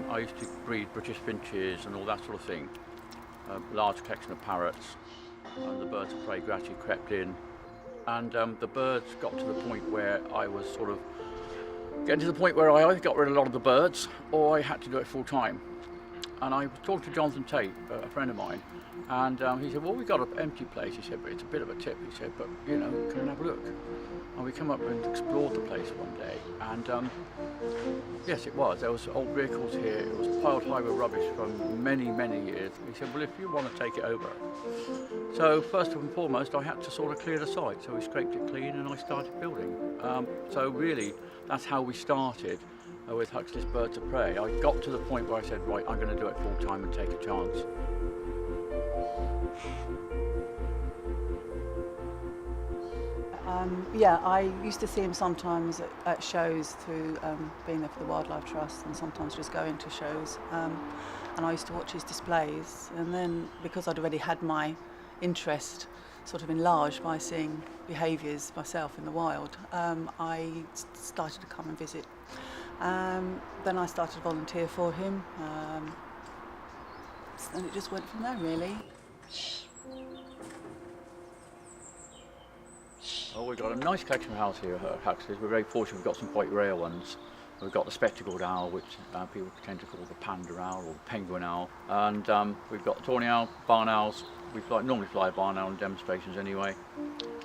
I used to breed British finches and all that sort of thing. A large collection of parrots, and the birds of prey gradually crept in. And the birds got to the point where I was sort of getting to the point where I either got rid of a lot of the birds or I had to do it full time. And I was talking to Jonathan Tate, a friend of mine, and he said, well, we've got an empty place. He said, but it's a bit of a tip. He said, but, you know, come and have a look. And we come up and explored the place one day, and yes, it was. There was old vehicles here. It was piled high with rubbish from many, many years. He said, well, if you want to take it over. So first and foremost, I had to sort of clear the site. So we scraped it clean and I started building. So really, that's how we started with Huxley's Birds of Prey. I got to the point where I said, right, I'm going to do it full time and take a chance. Yeah, I used to see him sometimes at shows through being there for the Wildlife Trust, and sometimes just going to shows. And I used to watch his displays, and then because I'd already had my interest sort of enlarged by seeing behaviours myself in the wild, I started to come and visit. Then I started to volunteer for him, and it just went from there, really. Well, we've got a nice collection of owls here at Huxley's. We're very fortunate. We've got some quite rare ones. We've got the spectacled owl, which people tend to call the panda owl or the penguin owl. And we've got tawny owl, barn owls. We normally fly a barn owl in demonstrations anyway.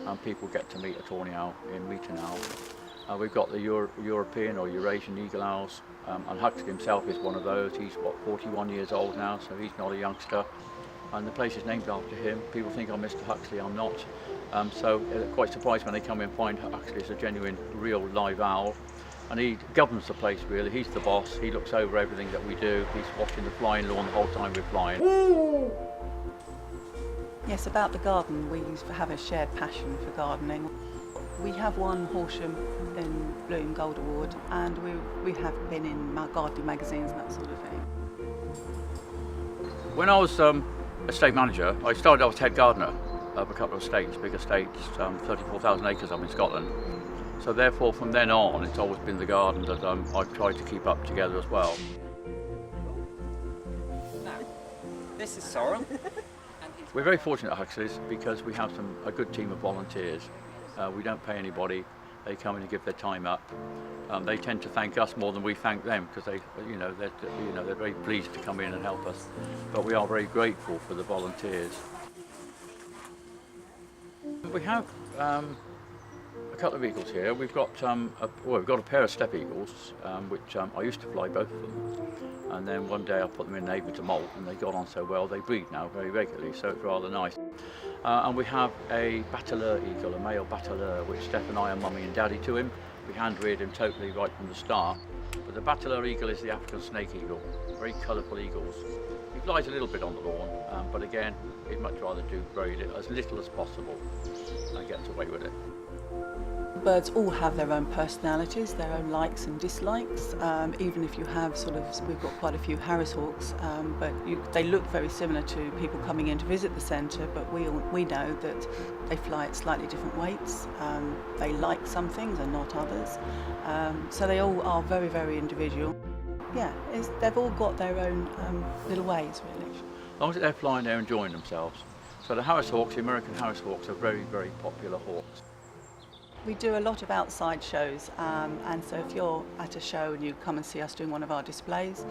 And people get to meet a tawny owl in meeting owl. We've got the European or Eurasian eagle owls. And Huxley himself is one of those. He's, 41 years old now, so he's not a youngster. And the place is named after him. People think I'm Mr. Huxley, I'm not. So they're quite surprised when they come in and find Huxley is a genuine, real live owl. And he governs the place really. He's the boss. He looks over everything that we do. He's watching the flying lawn the whole time we're flying. Yes, about the garden, we have a shared passion for gardening. We have won Horsham in Bloom Gold Award, and we have been in gardening magazines and that sort of thing. When I was estate manager, I started off as head gardener of a couple of estates, big estates, 34,000 acres I'm in Scotland. So therefore from then on it's always been the garden that I've tried to keep up together as well. Now, this is Sorrel. We're very fortunate at Huxley's because we have a good team of volunteers. We don't pay anybody. They come in and give their time up. They tend to thank us more than we thank them because they're very pleased to come in and help us. But we are very grateful for the volunteers. We have a couple of eagles here. We've got a pair of steppe eagles, which I used to fly both of them. And then one day I put them in an avian to molt, and they got on so well they breed now very regularly, so it's rather nice. And we have a bateleur eagle, a male bateleur, which Steph and I are mummy and daddy to him. We hand reared him totally right from the start. But the bateleur eagle is the African snake eagle, very colourful eagles. He flies a little bit on the lawn, but again, he'd much rather do as little as possible and gets away with it. Birds all have their own personalities, their own likes and dislikes. Even if you have we've got quite a few Harris hawks, but they look very similar to people coming in to visit the centre, but we know that they fly at slightly different weights. They like some things and not others. So they all are very, very individual. Yeah, they've all got their own little ways, really. As long as they're flying, they're enjoying themselves. So the Harris hawks, the American Harris hawks, are very, very popular hawks. We do a lot of outside shows, and so if you're at a show and you come and see us doing one of our displays,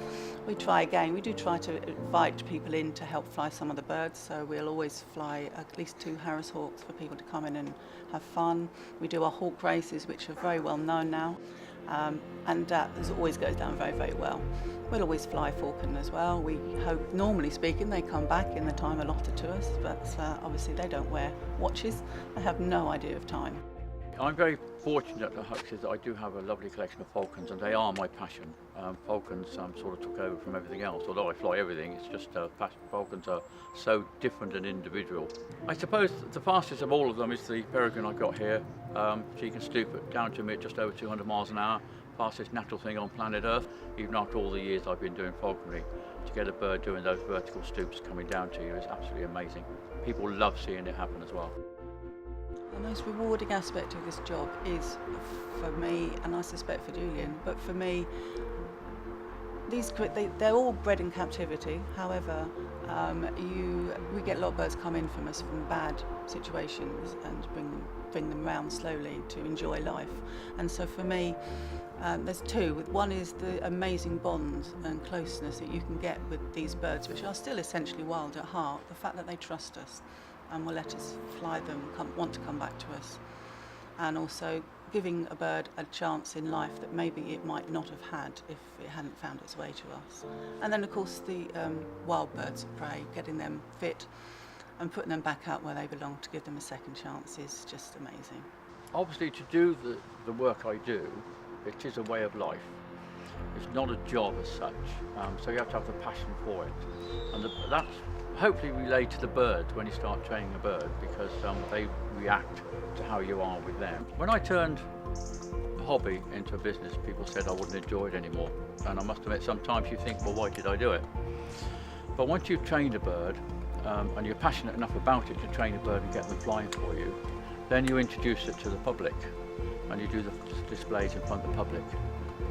we try again. We do try to invite people in to help fly some of the birds, so we'll always fly at least 2 Harris hawks for people to come in and have fun. We do our hawk races, which are very well known now, and that always goes down very, very well. We'll always fly falcon as well. We hope, normally speaking, they come back in the time allotted to us, but obviously they don't wear watches. They have no idea of time. I'm very fortunate at Huxley's that I do have a lovely collection of falcons, and they are my passion. Falcons sort of took over from everything else. Although I fly everything, it's just falcons are so different and individual. I suppose the fastest of all of them is the peregrine I've got here. She can stoop down to me at just over 200 miles an hour. Fastest natural thing on planet Earth. Even after all the years I've been doing falconry, to get a bird doing those vertical stoops coming down to you is absolutely amazing. People love seeing it happen as well. The most rewarding aspect of this job is, for me, and I suspect for Julian, but for me, they're all bred in captivity. However, we get a lot of birds come in from us from bad situations and bring them round slowly to enjoy life. And so for me, there's two. One is the amazing bond and closeness that you can get with these birds, which are still essentially wild at heart. The fact that they trust us and will let us fly them, want to come back to us. And also giving a bird a chance in life that maybe it might not have had if it hadn't found its way to us. And then of course the wild birds of prey, getting them fit and putting them back out where they belong to give them a second chance is just amazing. Obviously, to do the work I do, it is a way of life. It's not a job as such, so you have to have the passion for it. And that's hopefully relayed to the birds when you start training a bird, because they react to how you are with them. When I turned a hobby into a business, people said I wouldn't enjoy it anymore. And I must admit, sometimes you think, well, why did I do it? But once you've trained a bird, and you're passionate enough about it to train a bird and get them flying for you, then you introduce it to the public and you do the displays in front of the public.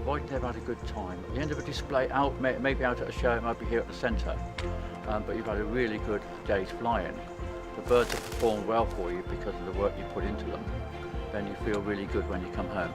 Provided they've had a good time. At the end of a display, maybe out at a show, it might be here at the centre, but you've had a really good day's flying. The birds have performed well for you because of the work you put into them. Then you feel really good when you come home.